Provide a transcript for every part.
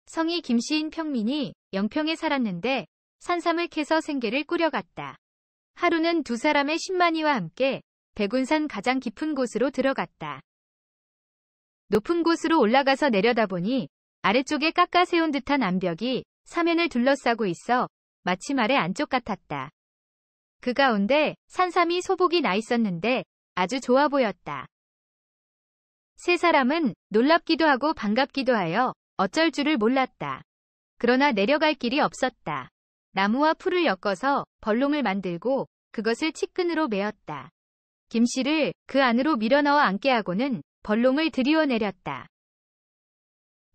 성이 김씨인 평민이 영평에 살았는데 산삼을 캐서 생계를 꾸려갔다. 하루는 두 사람의 신만이와 함께 백운산 가장 깊은 곳으로 들어갔다. 높은 곳으로 올라가서 내려다보니 아래쪽에 깎아 세운 듯한 암벽이 사면을 둘러싸고 있어 마치 말의 안쪽 같았다. 그 가운데 산삼이 소복이 나 있었는데 아주 좋아 보였다. 세 사람은 놀랍기도 하고 반갑기도 하여 어쩔 줄을 몰랐다. 그러나 내려갈 길이 없었다. 나무와 풀을 엮어서 벌롱을 만들고 그것을 칡끈으로 메었다. 김씨를 그 안으로 밀어넣어 앉게 하고는 벌롱을 들이워 내렸다.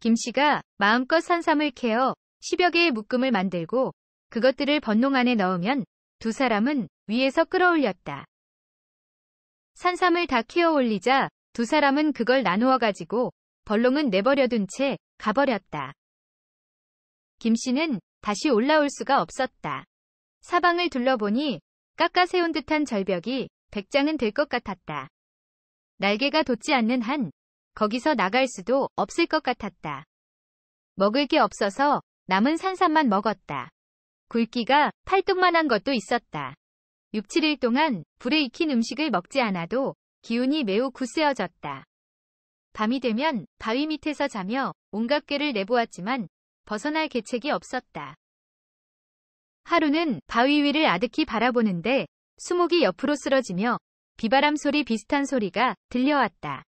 김씨가 마음껏 산삼을 캐어 10여 개의 묶음을 만들고 그것들을 번농 안에 넣으면 두 사람은 위에서 끌어올렸다. 산삼을 다 캐어 올리자 두 사람은 그걸 나누어 가지고 벌롱은 내버려둔 채 가버렸다. 김씨는 다시 올라올 수가 없었다. 사방을 둘러보니 깎아 세운 듯한 절벽이 100장은 될 것 같았다. 날개가 돋지 않는 한 거기서 나갈 수도 없을 것 같았다. 먹을 게 없어서 남은 산삼만 먹었다. 굵기가 팔뚝만한 것도 있었다. 6, 7일 동안 불에 익힌 음식을 먹지 않아도 기운이 매우 굳세어졌다. 밤이 되면 바위 밑에서 자며 온갖 꾀를 내보았지만 벗어날 계책이 없었다. 하루는 바위 위를 아득히 바라보는데 수목이 옆으로 쓰러지며 비바람 소리 비슷한 소리가 들려왔다.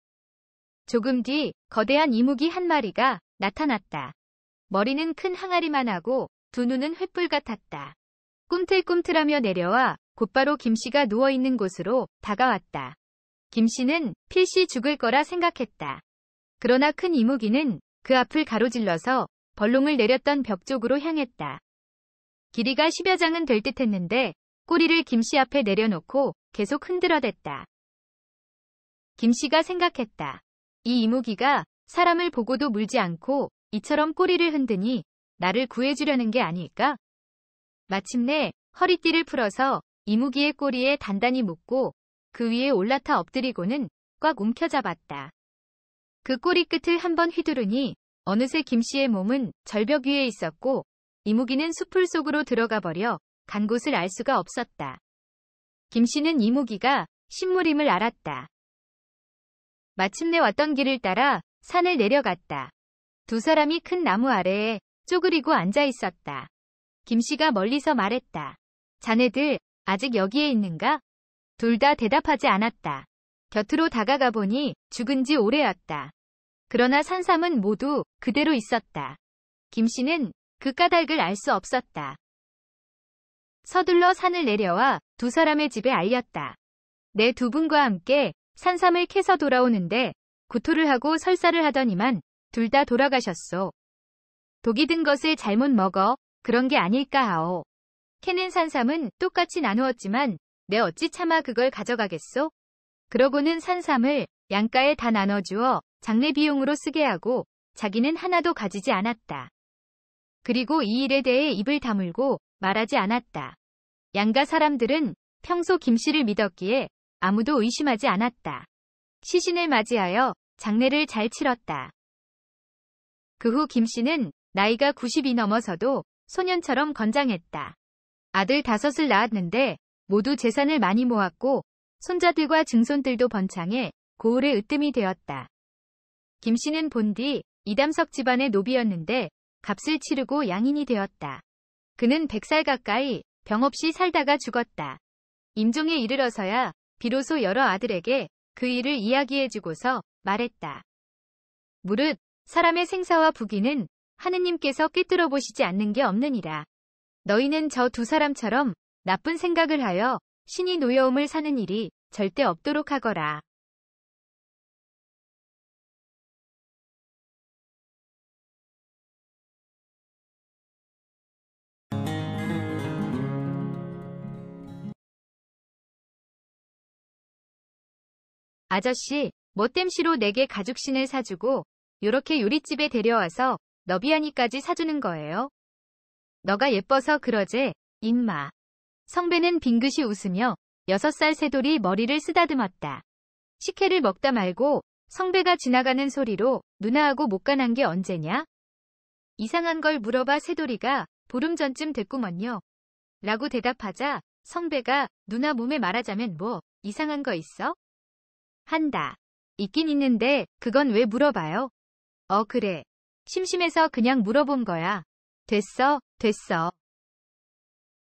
조금 뒤 거대한 이무기 한 마리가 나타났다. 머리는 큰 항아리만 하고 두 눈은 횃불 같았다. 꿈틀꿈틀하며 내려와 곧바로 김씨가 누워있는 곳으로 다가왔다. 김씨는 필시 죽을 거라 생각했다. 그러나 큰 이무기는 그 앞을 가로질러서 벌롱을 내렸던 벽 쪽으로 향했다. 길이가 10여 장은 될 듯했는데 꼬리를 김씨 앞에 내려놓고 계속 흔들어댔다. 김씨가 생각했다. 이 이무기가 사람을 보고도 물지 않고 이처럼 꼬리를 흔드니 나를 구해주려는 게 아닐까? 마침내 허리띠를 풀어서 이무기의 꼬리에 단단히 묶고 그 위에 올라타 엎드리고는 꽉 움켜잡았다. 그 꼬리 끝을 한번 휘두르니 어느새 김씨의 몸은 절벽 위에 있었고 이무기는 숲풀 속으로 들어가 버려 간 곳을 알 수가 없었다. 김씨는 이무기가 신물임을 알았다. 마침내 왔던 길을 따라 산을 내려갔다. 두 사람이 큰 나무 아래에 쪼그리고 앉아 있었다. 김씨가 멀리서 말했다. 자네들 아직 여기에 있는가? 둘 다 대답하지 않았다. 곁으로 다가가 보니 죽은 지 오래였다. 그러나 산삼은 모두 그대로 있었다. 김씨는 그 까닭을 알 수 없었다. 서둘러 산을 내려와 두 사람의 집에 알렸다. 내 두 분과 함께 산삼을 캐서 돌아오는데 구토를 하고 설사를 하더니만 둘 다 돌아가셨소. 독이 든 것을 잘못 먹어 그런 게 아닐까 하오. 캐낸 산삼은 똑같이 나누었지만 내 어찌 차마 그걸 가져가겠소? 그러고는 산삼을 양가에 다 나눠주어 장례 비용으로 쓰게 하고 자기는 하나도 가지지 않았다. 그리고 이 일에 대해 입을 다물고 말하지 않았다. 양가 사람들은 평소 김씨를 믿었기에 아무도 의심하지 않았다. 시신을 맞이하여 장례를 잘 치렀다. 그 후 김씨는 나이가 90이 넘어서도 소년처럼 건장했다. 아들 5을 낳았는데 모두 재산을 많이 모았고 손자들과 증손들도 번창해 고을의 으뜸이 되었다. 김씨는 본디 이담석 집안의 노비였는데 값을 치르고 양인이 되었다. 그는 100살 가까이 병 없이 살다가 죽었다. 임종에 이르러서야 비로소 여러 아들에게 그 일을 이야기해주고서 말했다. 무릇 사람의 생사와 부귀는 하느님께서 꿰뚫어 보시지 않는 게 없느니라. 너희는 저 두 사람처럼 나쁜 생각을 하여 신이 노여움을 사는 일이 절대 없도록 하거라. 아저씨, 뭐 땜시로 내게 가죽신을 사주고 요렇게 요릿집에 데려와서 너비아니까지 사주는 거예요? 너가 예뻐서 그러제, 임마. 성배는 빙긋이 웃으며 6살 새돌이 머리를 쓰다듬었다. 식혜를 먹다 말고 성배가 지나가는 소리로 누나하고 못간한 게 언제냐? 이상한 걸 물어봐 새돌이가 보름 전쯤 됐구먼요. 라고 대답하자 성배가 누나 몸에 말하자면 뭐 이상한 거 있어? 한다. 있긴 있는데 그건 왜 물어봐요? 그래. 심심해서 그냥 물어본 거야. 됐어.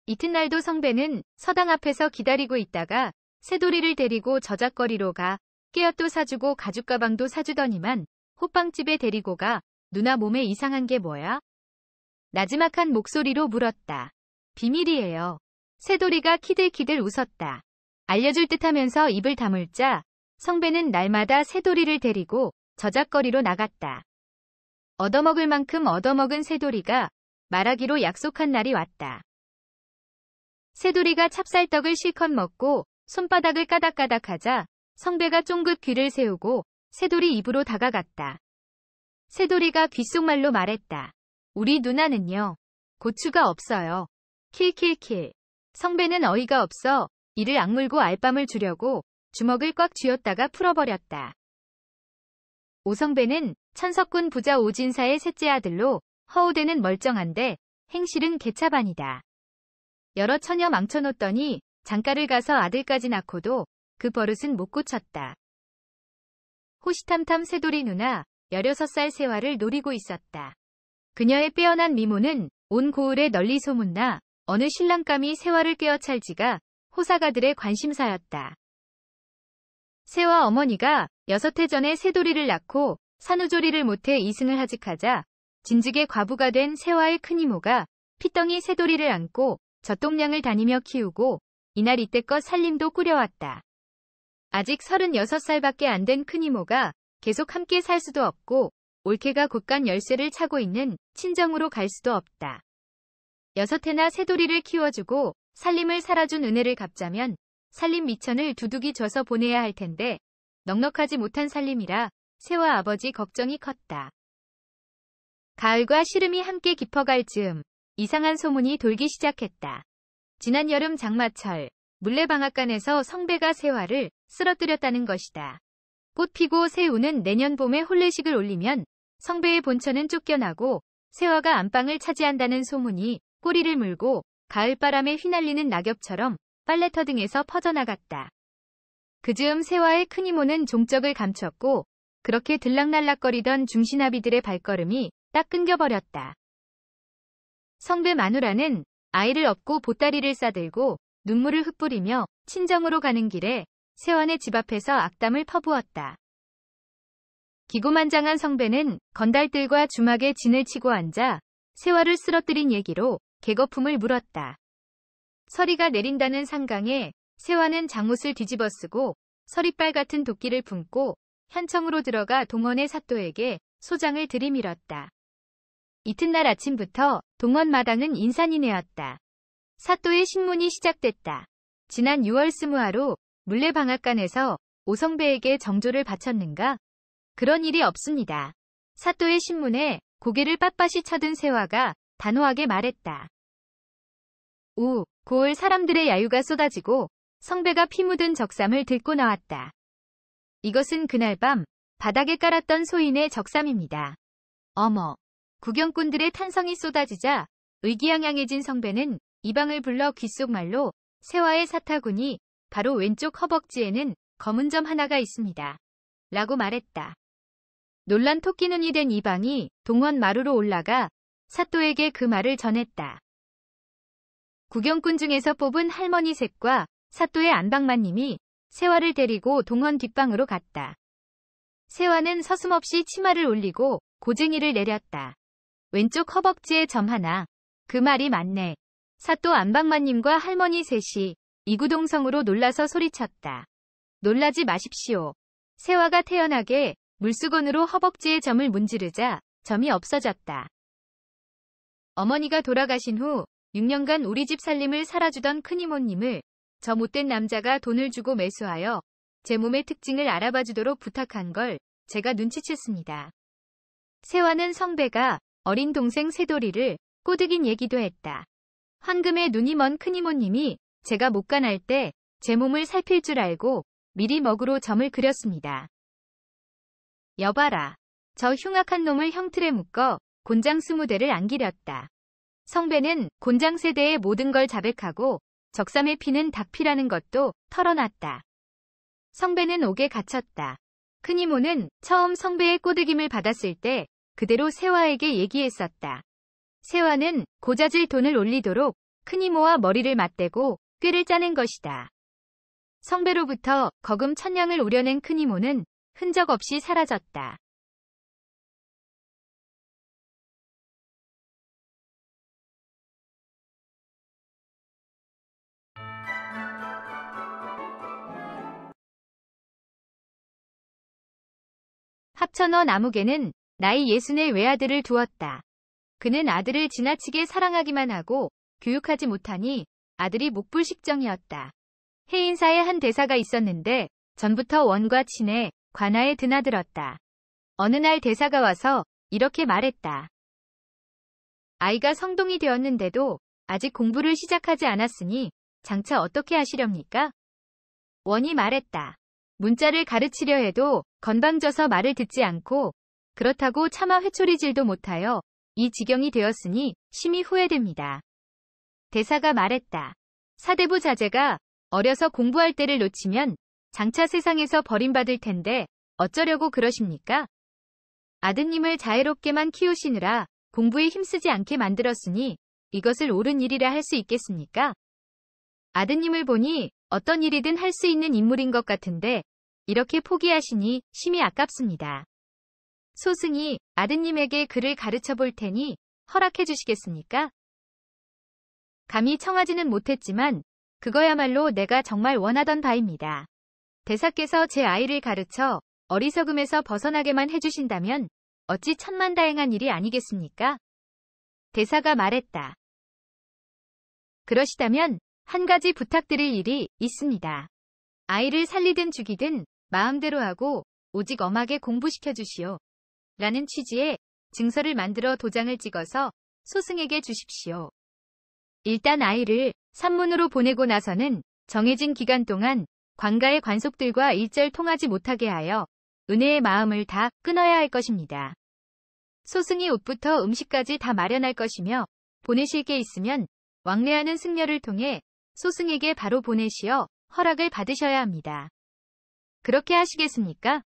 이튿날도 성배는 서당 앞에서 기다리고 있다가 새돌이를 데리고 저작거리로 가 깨엿도 사주고 가죽가방도 사주더니만 호빵집에 데리고 가 누나 몸에 이상한 게 뭐야? 나지막한 목소리로 물었다. 비밀이에요. 새돌이가 키들키들 웃었다. 알려줄 듯하면서 입을 다물자 성배는 날마다 새돌이를 데리고 저작거리로 나갔다. 얻어먹을 만큼 얻어먹은 새돌이가 말하기로 약속한 날이 왔다. 새돌이가 찹쌀떡을 실컷 먹고 손바닥을 까닥까닥하자 성배가 쫑긋 귀를 세우고 새돌이 입으로 다가갔다. 새돌이가 귓속말로 말했다. 우리 누나는요. 고추가 없어요. 킬킬킬. 성배는 어이가 없어 이를 악물고 알밤을 주려고 주먹을 꽉 쥐었다가 풀어버렸다. 오성배는 천석군 부자 오진사의 셋째 아들로 허우대는 멀쩡한데 행실은 개차반이다. 여러 처녀 망쳐놓더니 장가를 가서 아들까지 낳고도 그 버릇은 못 고쳤다. 호시탐탐 새돌이 누나 16살 세화를 노리고 있었다. 그녀의 빼어난 미모는 온 고을에 널리 소문나 어느 신랑감이 세화를 꿰어찰지가 호사가들의 관심사였다. 세화 어머니가 6해 전에 새돌이를 낳고 산후조리를 못해 이승을 하직하자 진즉에 과부가 된 세화의 큰이모가 피덩이 새돌이를 안고 젖동량을 다니며 키우고 이날 이때껏 살림도 꾸려왔다. 아직 36살밖에 안 된 큰이모가 계속 함께 살 수도 없고 올케가 곧간 열쇠를 차고 있는 친정으로 갈 수도 없다. 6해나 새돌이를 키워주고 살림을 살아준 은혜를 갚자면 살림 미천을 두둑이 줘서 보내야 할 텐데 넉넉하지 못한 살림이라 세화 아버지 걱정이 컸다. 가을과 시름이 함께 깊어갈 즈음 이상한 소문이 돌기 시작했다. 지난 여름 장마철 물레방앗간에서 성배가 세화를 쓰러뜨렸다는 것이다. 꽃 피고 새우는 내년 봄에 혼례식을 올리면 성배의 본처는 쫓겨나고 세화가 안방을 차지한다는 소문이 꼬리를 물고 가을바람에 휘날리는 낙엽처럼 빨래터 등에서 퍼져나갔다. 그즈음 세화의 큰이모는 종적을 감췄고 그렇게 들락날락거리던 중신아비들의 발걸음이 딱 끊겨버렸다. 성배 마누라는 아이를 업고 보따리를 싸들고 눈물을 흩뿌리며 친정으로 가는 길에 세환의 집 앞에서 악담을 퍼부었다. 기고만장한 성배는 건달들과 주막에 진을 치고 앉아 세화를 쓰러뜨린 얘기로 개거품을 물었다. 서리가 내린다는 상강에 세화는 장옷을 뒤집어 쓰고 서리빨 같은 도끼를 품고 현청으로 들어가 동원의 사또에게 소장을 들이밀었다. 이튿날 아침부터 동원 마당은 인산이네였다. 사또의 신문이 시작됐다. 지난 6월 스무하루 물레방앗간에서 오성배에게 정조를 바쳤는가? 그런 일이 없습니다. 사또의 신문에 고개를 빳빳이 쳐든 세화가 단호하게 말했다. 고을 사람들의 야유가 쏟아지고 성배가 피 묻은 적삼을 들고 나왔다. 이것은 그날 밤 바닥에 깔았던 소인의 적삼입니다. 어머! 구경꾼들의 탄성이 쏟아지자 의기양양해진 성배는 이방을 불러 귓속말로 세화의 사타구니 바로 왼쪽 허벅지에는 검은 점 하나가 있습니다. 라고 말했다. 놀란 토끼눈이 된 이방이 동원 마루로 올라가 사또에게 그 말을 전했다. 구경꾼 중에서 뽑은 할머니 셋과 사또의 안방마님이 세화를 데리고 동원 뒷방으로 갔다. 세화는 서슴없이 치마를 올리고 고쟁이를 내렸다. 왼쪽 허벅지에 점 하나. 그 말이 맞네. 사또 안방마님과 할머니 셋이 이구동성으로 놀라서 소리쳤다. 놀라지 마십시오. 세화가 태연하게 물수건으로 허벅지에 점을 문지르자 점이 없어졌다. 어머니가 돌아가신 후 6년간 우리 집 살림을 살아주던 큰이모님을 저 못된 남자가 돈을 주고 매수하여 제 몸의 특징을 알아봐주도록 부탁한 걸 제가 눈치챘습니다. 세화는 성배가 어린 동생 새돌이를 꼬드긴 얘기도 했다. 황금에 눈이 먼 큰이모님이 제가 못간할 때 제 몸을 살필 줄 알고 미리 먹으로 점을 그렸습니다. 여봐라. 저 흉악한 놈을 형틀에 묶어 곤장 20대를 안기렸다. 성배는 곤장 세대의 모든 걸 자백하고 적삼에 피는 닭피라는 것도 털어놨다. 성배는 옥에 갇혔다. 큰 이모는 처음 성배의 꼬드김을 받았을 때 그대로 세화에게 얘기했었다. 세화는 고자질 돈을 올리도록 큰 이모와 머리를 맞대고 꾀를 짜낸 것이다. 성배로부터 거금 1000냥을 우려낸 큰 이모는 흔적 없이 사라졌다. 합천원 아무개는 나이 60의 외아들을 두었다. 그는 아들을 지나치게 사랑하기만 하고 교육하지 못하니 아들이 목불식정이었다. 해인사에 한 대사가 있었는데 전부터 원과 친해 관아에 드나들었다. 어느 날 대사가 와서 이렇게 말했다. 아이가 성동이 되었는데도 아직 공부를 시작하지 않았으니 장차 어떻게 하시렵니까? 원이 말했다. 문자를 가르치려 해도 건방져서 말을 듣지 않고 그렇다고 차마 회초리질도 못하여 이 지경이 되었으니 심히 후회됩니다. 대사가 말했다. 사대부 자제가 어려서 공부할 때를 놓치면 장차 세상에서 버림받을 텐데 어쩌려고 그러십니까? 아드님을 자애롭게만 키우시느라 공부에 힘쓰지 않게 만들었으니 이것을 옳은 일이라 할 수 있겠습니까? 아드님을 보니 어떤 일이든 할 수 있는 인물인 것 같은데 이렇게 포기하시니 심히 아깝습니다. 소승이 아드님에게 글을 가르쳐 볼 테니 허락해 주시겠습니까? 감히 청하지는 못했지만 그거야말로 내가 정말 원하던 바입니다. 대사께서 제 아이를 가르쳐 어리석음에서 벗어나게만 해주신다면 어찌 천만다행한 일이 아니겠습니까? 대사가 말했다. 그러시다면 한 가지 부탁드릴 일이 있습니다. 아이를 살리든 죽이든 마음대로 하고 오직 엄하게 공부시켜 주시오. 라는 취지의 증서를 만들어 도장을 찍어서 소승에게 주십시오. 일단 아이를 산문으로 보내고 나서는 정해진 기간 동안 관가의 관속들과 일절 통하지 못하게 하여 은혜의 마음을 다 끊어야 할 것입니다. 소승이 옷부터 음식까지 다 마련할 것이며 보내실 게 있으면 왕래하는 승려를 통해 소승에게 바로 보내시어 허락을 받으셔야 합니다. 그렇게 하시겠습니까?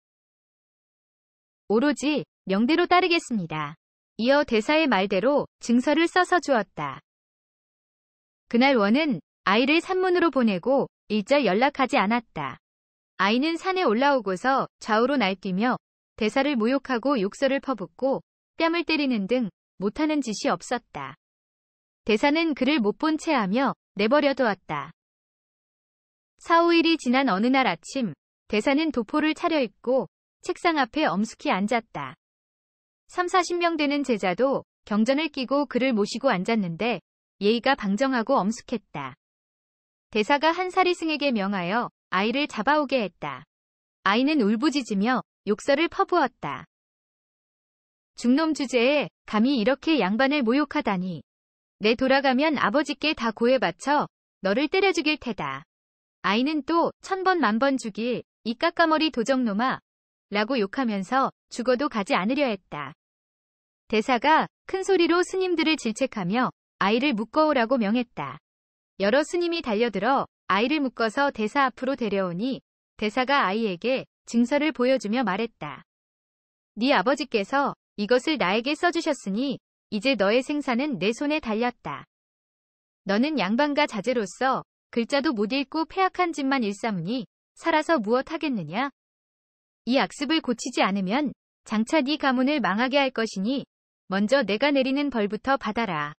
오로지 명대로 따르겠습니다. 이어 대사의 말대로 증서를 써서 주었다. 그날 원은 아이를 산문으로 보내고 일절 연락하지 않았다. 아이는 산에 올라오고서 좌우로 날뛰며 대사를 모욕하고 욕설을 퍼붓고 뺨을 때리는 등 못하는 짓이 없었다. 대사는 그를 못 본 채 하며 내버려 두었다. 4, 5일이 지난 어느 날 아침, 대사는 도포를 차려입고 책상 앞에 엄숙히 앉았다. 3, 40명 되는 제자도 경전을 끼고 그를 모시고 앉았는데 예의가 방정하고 엄숙했다. 대사가 한 사리승에게 명하여 아이를 잡아오게 했다. 아이는 울부짖으며 욕설을 퍼부었다. 중놈 주제에 감히 이렇게 양반을 모욕하다니. 내 돌아가면 아버지께 다 고해 바쳐 너를 때려 죽일 테다. 아이는 또 1000번 만번 죽일 이 까까머리 도적놈아 라고 욕하면서 죽어도 가지 않으려 했다. 대사가 큰 소리로 스님들을 질책하며 아이를 묶어오라고 명했다. 여러 스님이 달려들어 아이를 묶어서 대사 앞으로 데려오니 대사가 아이에게 증서를 보여주며 말했다. 네 아버지께서 이것을 나에게 써주셨으니 이제 너의 생사는 내 손에 달렸다. 너는 양반과 자제로서 글자도 못 읽고 폐악한 짓만 일삼으니 살아서 무엇 하겠느냐? 이 악습을 고치지 않으면 장차 네 가문을 망하게 할 것이니 먼저 내가 내리는 벌부터 받아라.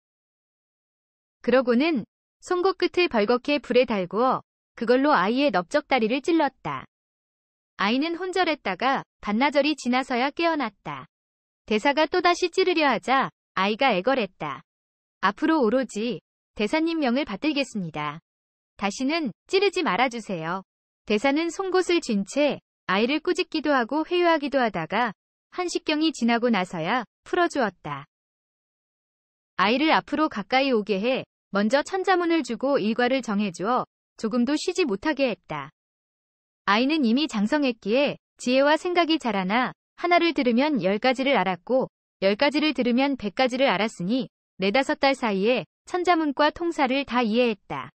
그러고는 송곳 끝을 벌겋게 불에 달구어 그걸로 아이의 넓적다리를 찔렀다. 아이는 혼절했다가 반나절이 지나서야 깨어났다. 대사가 또다시 찌르려 하자 아이가 애걸했다. 앞으로 오로지 대사님 명을 받들겠습니다. 다시는 찌르지 말아주세요. 대사는 송곳을 쥔 채 아이를 꾸짖기도 하고 회유하기도 하다가 한식경이 지나고 나서야 풀어주었다. 아이를 앞으로 가까이 오게 해 먼저 천자문을 주고 일과를 정해주어 조금도 쉬지 못하게 했다. 아이는 이미 장성했기에 지혜와 생각이 자라나 하나를 들으면 10가지를 알았고 10가지를 들으면 100가지를 알았으니 4~5달 사이에 천자문과 통사를 다 이해했다.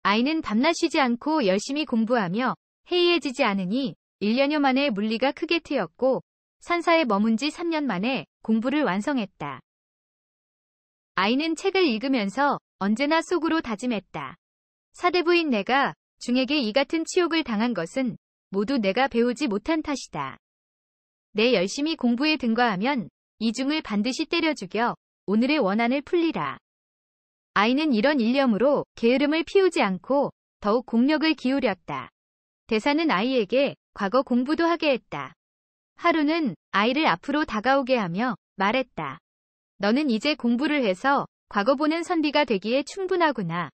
아이는 밤낮 쉬지 않고 열심히 공부하며 해이해지지 않으니 1년여 만에 물리가 크게 트였고 산사에 머문 지 3년 만에 공부를 완성했다. 아이는 책을 읽으면서 언제나 속으로 다짐했다. 사대부인 내가 중에게 이 같은 치욕을 당한 것은 모두 내가 배우지 못한 탓이다. 내 열심히 공부에 등과하면 이중을 반드시 때려 죽여 오늘의 원한을 풀리라. 아이는 이런 일념으로 게으름을 피우지 않고 더욱 공력을 기울였다. 대사는 아이에게 과거 공부도 하게 했다. 하루는 아이를 앞으로 다가오게 하며 말했다. 너는 이제 공부를 해서 과거 보는 선비가 되기에 충분하구나.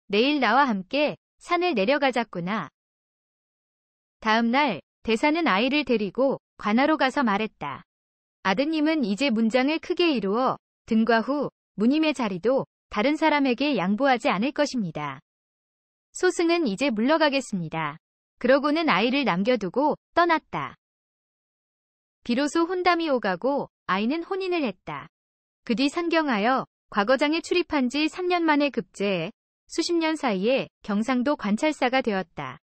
내일 나와 함께 산을 내려가자꾸나. 다음 날 대사는 아이를 데리고 관하로 가서 말했다. 아드님은 이제 문장을 크게 이루어 등과 후 무님의 자리도 다른 사람에게 양보하지 않을 것입니다. 소승은 이제 물러가겠습니다. 그러고는 아이를 남겨두고 떠났다. 비로소 혼담이 오가고 아이는 혼인을 했다. 그 뒤 상경하여 과거장에 출입한 지 3년 만에 급제해 수십 년 사이에 경상도 관찰사가 되었다.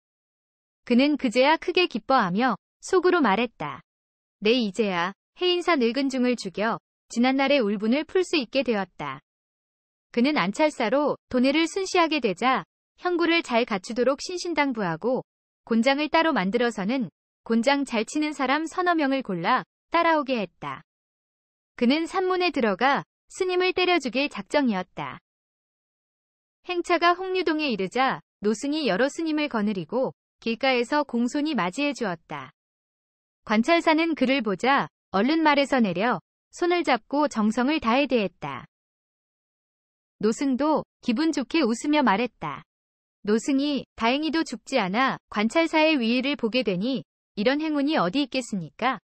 그는 그제야 크게 기뻐하며 속으로 말했다. 내 이제야 해인사 늙은 중을 죽여 지난날의 울분을 풀 수 있게 되었다. 그는 안찰사로 도내를 순시하게 되자 형구를 잘 갖추도록 신신당부하고 곤장을 따로 만들어서는 곤장 잘 치는 사람 서너 명을 골라 따라오게 했다. 그는 산문에 들어가 스님을 때려죽일 작정이었다. 행차가 홍류동에 이르자 노승이 여러 스님을 거느리고 길가에서 공손히 맞이해 주었다. 관찰사는 그를 보자 얼른 말에서 내려 손을 잡고 정성을 다해 대했다. 노승도 기분 좋게 웃으며 말했다. 노승이 다행히도 죽지 않아 관찰사의 위의를 보게 되니 이런 행운이 어디 있겠습니까?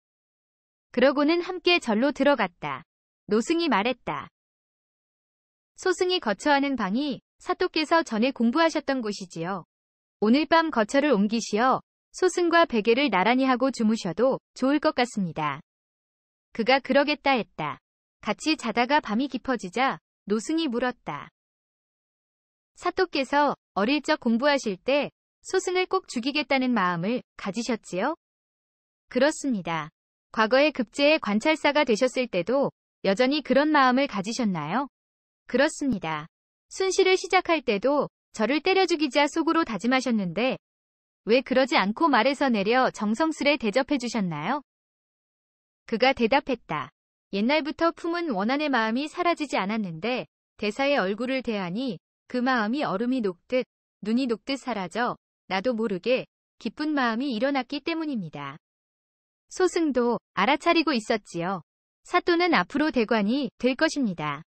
그러고는 함께 절로 들어갔다. 노승이 말했다. 소승이 거처하는 방이 사또께서 전에 공부하셨던 곳이지요. 오늘 밤 거처를 옮기시어 소승과 베개를 나란히 하고 주무셔도 좋을 것 같습니다. 그가 그러겠다 했다. 같이 자다가 밤이 깊어지자 노승이 물었다. 사또께서 어릴 적 공부하실 때 소승을 꼭 죽이겠다는 마음을 가지셨지요? 그렇습니다. 과거에 급제의 관찰사가 되셨을 때도 여전히 그런 마음을 가지셨나요? 그렇습니다. 순시를 시작할 때도 저를 때려 죽이자 속으로 다짐하셨는데 왜 그러지 않고 말에서 내려 정성스레 대접해 주셨나요? 그가 대답했다. 옛날부터 품은 원한의 마음이 사라지지 않았는데 대사의 얼굴을 대하니 그 마음이 얼음이 녹듯 눈이 녹듯 사라져 나도 모르게 기쁜 마음이 일어났기 때문입니다. 소승도 알아차리고 있었지요. 사또는 앞으로 대관이 될 것입니다.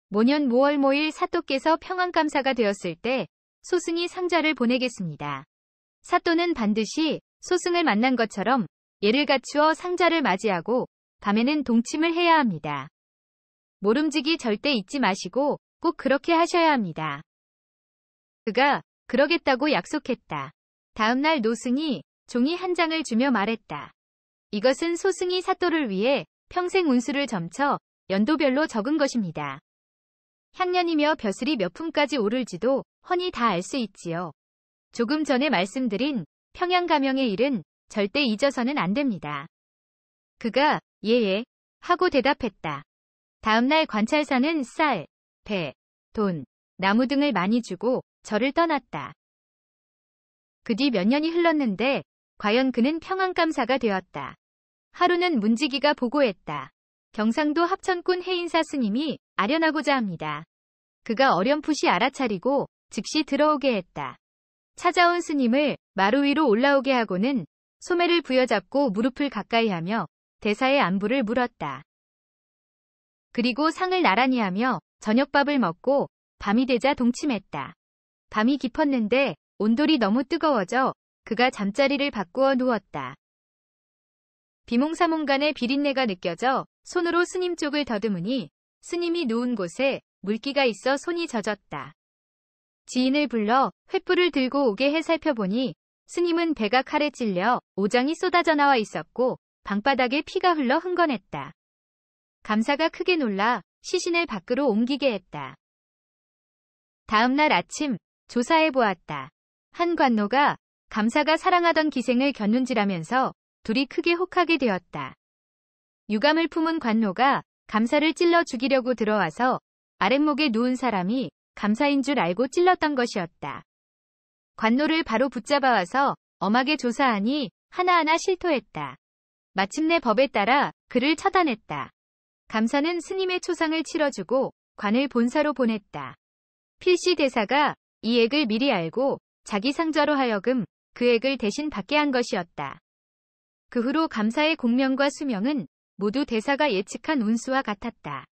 모년 모월 모일 사또께서 평안감사가 되었을 때 소승이 상자를 보내겠습니다. 사또는 반드시 소승을 만난 것처럼 예를 갖추어 상자를 맞이하고 밤에는 동침을 해야 합니다. 모름지기 절대 잊지 마시고 꼭 그렇게 하셔야 합니다. 그가 그러겠다고 약속했다. 다음날 노승이 종이 한 장을 주며 말했다. 이것은 소승이 사또를 위해 평생 운수를 점쳐 연도별로 적은 것입니다. 향년이며 벼슬이 몇 품까지 오를지도 훤히 다 알 수 있지요. 조금 전에 말씀드린 평양가명의 일은 절대 잊어서는 안 됩니다. 그가 예예 하고 대답했다. 다음날 관찰사는 쌀, 배, 돈, 나무 등을 많이 주고 절을 떠났다. 그 뒤 몇 년이 흘렀는데 과연 그는 평안감사가 되었다. 하루는 문지기가 보고했다. 경상도 합천군 해인사 스님이 아련하고자 합니다. 그가 어렴풋이 알아차리고 즉시 들어오게 했다. 찾아온 스님을 마루 위로 올라오게 하고는 소매를 부여잡고 무릎을 가까이 하며 대사의 안부를 물었다. 그리고 상을 나란히 하며 저녁밥을 먹고 밤이 되자 동침했다. 밤이 깊었는데 온돌이 너무 뜨거워져 그가 잠자리를 바꾸어 누웠다. 비몽사몽간에 비린내가 느껴져 손으로 스님 쪽을 더듬으니 스님이 누운 곳에 물기가 있어 손이 젖었다. 지인을 불러 횃불을 들고 오게 해 살펴보니 스님은 배가 칼에 찔려 오장이 쏟아져 나와 있었고 방바닥에 피가 흘러 흥건했다. 감사가 크게 놀라 시신을 밖으로 옮기게 했다. 다음 날 아침 조사해 보았다. 한 관노가 감사가 사랑하던 기생을 겨눈질하면서 둘이 크게 혹하게 되었다. 유감을 품은 관노가 감사를 찔러 죽이려고 들어와서 아랫목에 누운 사람이 감사인 줄 알고 찔렀던 것이었다. 관노를 바로 붙잡아와서 엄하게 조사하니 하나하나 실토했다. 마침내 법에 따라 그를 처단했다. 감사는 스님의 초상을 치러주고 관을 본사로 보냈다. 필시 대사가 이 액을 미리 알고 자기 상좌로 하여금 그 액을 대신 받게 한 것이었다. 그 후로 감사의 공명과 수명은 모두 대사가 예측한 운수와 같았다.